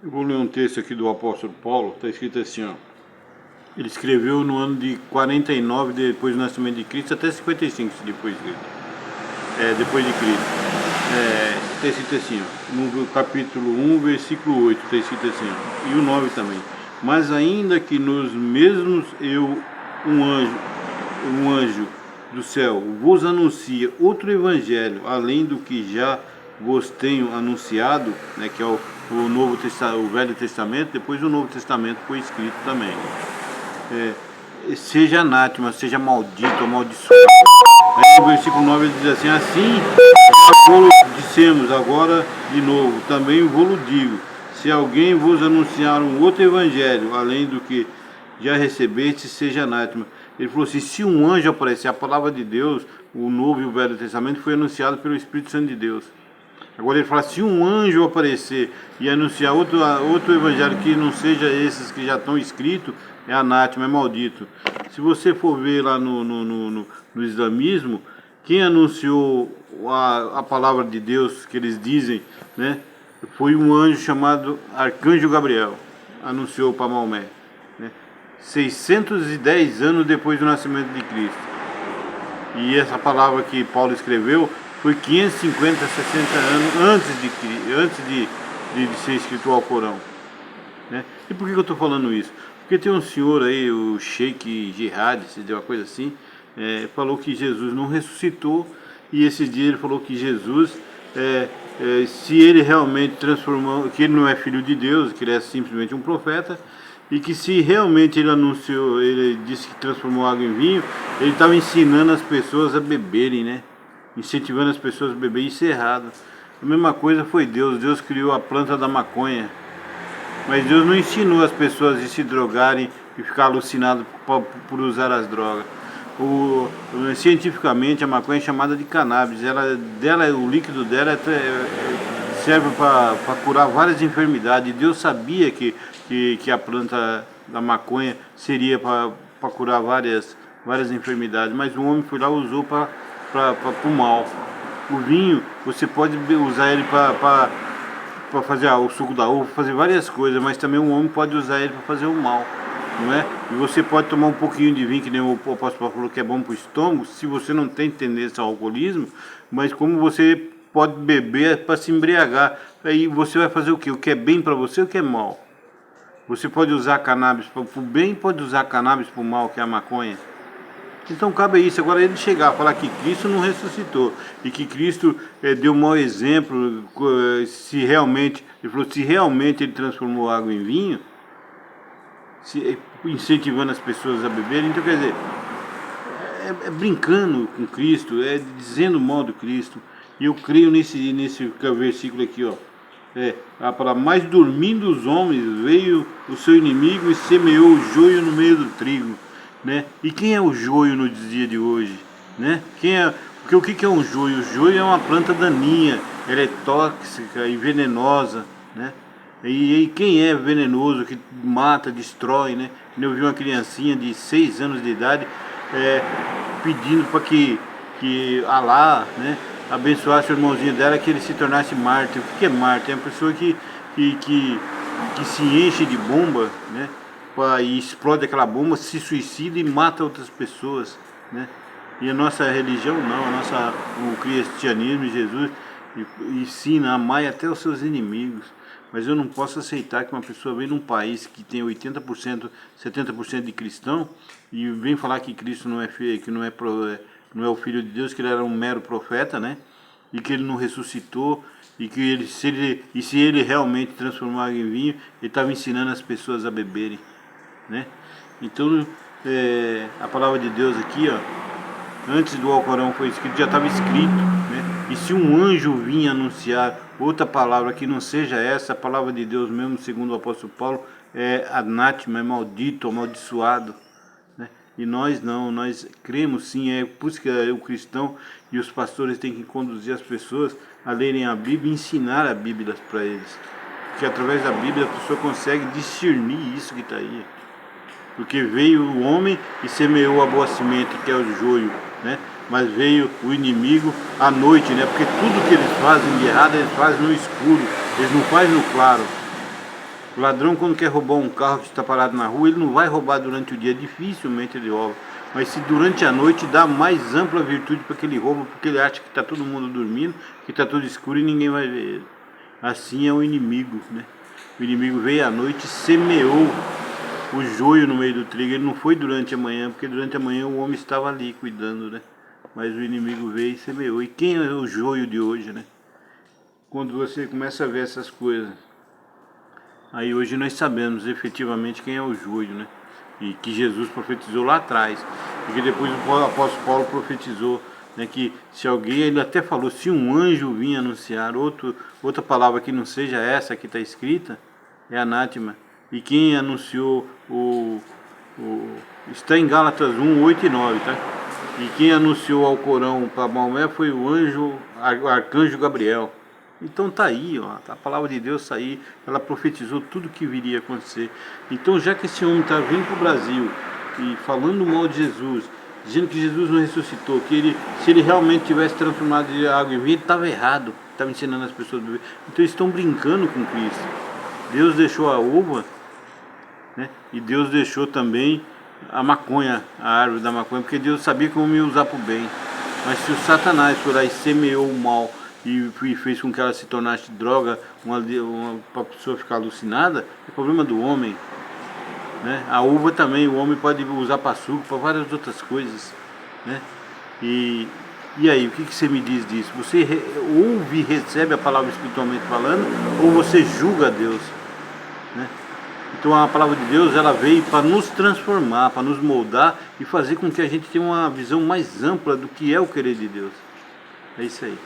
Eu vou ler um texto aqui do apóstolo Paulo, está escrito assim, ó. Ele escreveu no ano de 49 depois do nascimento de Cristo, até 55 depois de Cristo. Depois de Cristo. Está escrito assim, ó, no capítulo 1, versículo 8, está escrito assim, ó, e o 9 também. Mas ainda que nos mesmos um anjo do céu vos anuncia outro evangelho, além do que já vos tenho anunciado, né, que é o Velho Testamento, depois o Novo Testamento foi escrito também. Seja anátema, seja maldito, amaldiçoado. Aí no versículo 9 ele diz assim, assim vou dissemos agora de novo, também vou digo, se alguém vos anunciar um outro evangelho, além do que já recebeste, seja anátema. Ele falou assim, se um anjo aparecer, a palavra de Deus, o Novo e o Velho Testamento foi anunciado pelo Espírito Santo de Deus. Agora ele fala, se um anjo aparecer e anunciar outro evangelho que não seja esses que já estão escritos, é anátema, é maldito. Se você for ver lá no islamismo, quem anunciou a palavra de Deus, que eles dizem, né, foi um anjo chamado Arcanjo Gabriel, anunciou para Maomé, né, 610 anos depois do nascimento de Cristo. E essa palavra que Paulo escreveu foi 550, 60 anos antes de ser escrito o Alcorão, né? E por que eu estou falando isso? Porque tem um senhor aí, o Sheikh Jihad, se deu uma coisa assim, falou que Jesus não ressuscitou, e esse dia ele falou que Jesus, se ele realmente transformou, que ele não é filho de Deus, que ele é simplesmente um profeta, e que se realmente ele anunciou, ele disse que transformou água em vinho, ele estava ensinando as pessoas a beberem, né? Incentivando as pessoas a beber, isso é errado. A mesma coisa foi Deus. Deus criou a planta da maconha, mas Deus não ensinou as pessoas a se drogarem e ficar alucinado por usar as drogas. Cientificamente a maconha é chamada de cannabis. O líquido dela serve para curar várias enfermidades. Deus sabia que a planta da maconha seria para curar várias enfermidades, mas o homem foi lá e usou para o mal. O vinho, você pode usar ele para fazer o suco da uva, fazer várias coisas, mas também o homem pode usar ele para fazer o mal, não é? E você pode tomar um pouquinho de vinho, que nem o apóstolo Paulo falou que é bom para o estômago, se você não tem tendência ao alcoolismo, mas como você pode beber para se embriagar, aí você vai fazer o que? O que é bem para você e o que é mal. Você pode usar cannabis para o bem, pode usar cannabis para o mal, que é a maconha. Então cabe a isso, agora ele chegar a falar que Cristo não ressuscitou e que Cristo deu um mau exemplo, se realmente ele transformou água em vinho, incentivando as pessoas a beberem, então quer dizer, brincando com Cristo, dizendo mal do Cristo. E eu creio nesse versículo aqui, ó. A palavra, mas dormindo os homens, veio o seu inimigo e semeou o joio no meio do trigo. Né? E quem é o joio no dia de hoje? Né? Porque o que é um joio? O joio é uma planta daninha, ela é tóxica e venenosa, né? E quem é venenoso, que mata, destrói, né? Eu vi uma criancinha de 6 anos de idade pedindo para que Alá, né, abençoasse o irmãozinho dela, que ele se tornasse mártir. O que é mártir? É uma pessoa que se enche de bomba, né? E explode aquela bomba, se suicida e mata outras pessoas, né? E a nossa religião não, o cristianismo e Jesus ensina a amar até os seus inimigos. Mas eu não posso aceitar que uma pessoa vem num país que tem 80%, 70% de cristão e vem falar que Cristo não é filho, que não é o Filho de Deus, que ele era um mero profeta, né? E que ele não ressuscitou, e que se ele realmente transformou água em vinho, ele estava ensinando as pessoas a beberem, né? Então a palavra de Deus aqui, ó, antes do Alcorão foi escrito, já estava escrito, né? E se um anjo vinha anunciar outra palavra que não seja essa, a palavra de Deus mesmo, segundo o apóstolo Paulo, é anátema, é maldito, amaldiçoado, né? E nós não, nós cremos sim, por isso que o cristão e os pastores têm que conduzir as pessoas a lerem a Bíblia e ensinar a Bíblia para eles. Porque através da Bíblia a pessoa consegue discernir isso que está aí. Porque veio o homem e semeou a boa semente, que é o joio, né? Mas veio o inimigo à noite, né? Porque tudo que eles fazem de errado, eles fazem no escuro, eles não fazem no claro. O ladrão, quando quer roubar um carro que está parado na rua, ele não vai roubar durante o dia, dificilmente ele rouba. Mas se durante a noite dá mais ampla virtude para que ele rouba, porque ele acha que está todo mundo dormindo, que está tudo escuro e ninguém vai ver ele. Assim é o inimigo, né? O inimigo veio à noite e semeou o joio no meio do trigo. Ele não foi durante a manhã, porque durante a manhã o homem estava ali cuidando, né? Mas o inimigo veio e semeou. E quem é o joio de hoje, né? Quando você começa a ver essas coisas, aí hoje nós sabemos efetivamente quem é o joio, né? E que Jesus profetizou lá atrás. E que depois o apóstolo Paulo profetizou, né, que se alguém, ele até falou, se um anjo vir anunciar outra palavra que não seja essa que está escrita, é anátema. E quem anunciou está em Gálatas 1, 8 e 9, tá? E quem anunciou ao Corão para Maomé foi o arcanjo Gabriel. Então tá aí, ó, a palavra de Deus tá aí, ela profetizou tudo que viria a acontecer. Então, já que esse homem está vindo para o Brasil e falando mal de Jesus, dizendo que Jesus não ressuscitou, que se ele realmente tivesse transformado de água em vinho, ele estava errado, estava ensinando as pessoas a beber. Então eles estão brincando com Cristo. Deus deixou a uva, né? E Deus deixou também a maconha, a árvore da maconha, porque Deus sabia que o homem ia usar para o bem. Mas se o Satanás foi lá e semeou o mal e fez com que ela se tornasse droga, para a pessoa ficar alucinada, é problema do homem, né? A uva também, o homem pode usar para suco, para várias outras coisas, né? E aí, o que você me diz disso? Você ouve e recebe a palavra espiritualmente falando, ou você julga Deus, né? Então a palavra de Deus, ela veio para nos transformar, para nos moldar e fazer com que a gente tenha uma visão mais ampla do que é o querer de Deus. É isso aí.